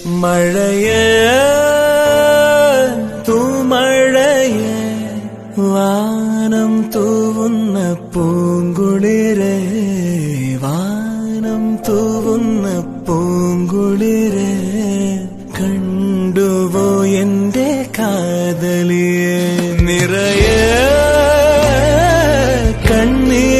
മഴയേ തൂമഴയേ വാനം തൂവുന്ന പൂങ്കുളിരേ വാനം തൂവുന്ന പൂങ്കുളിരേ കണ്ടുവോ എന്റെ കാതലിയെ നിറയെ കണ്ണീർ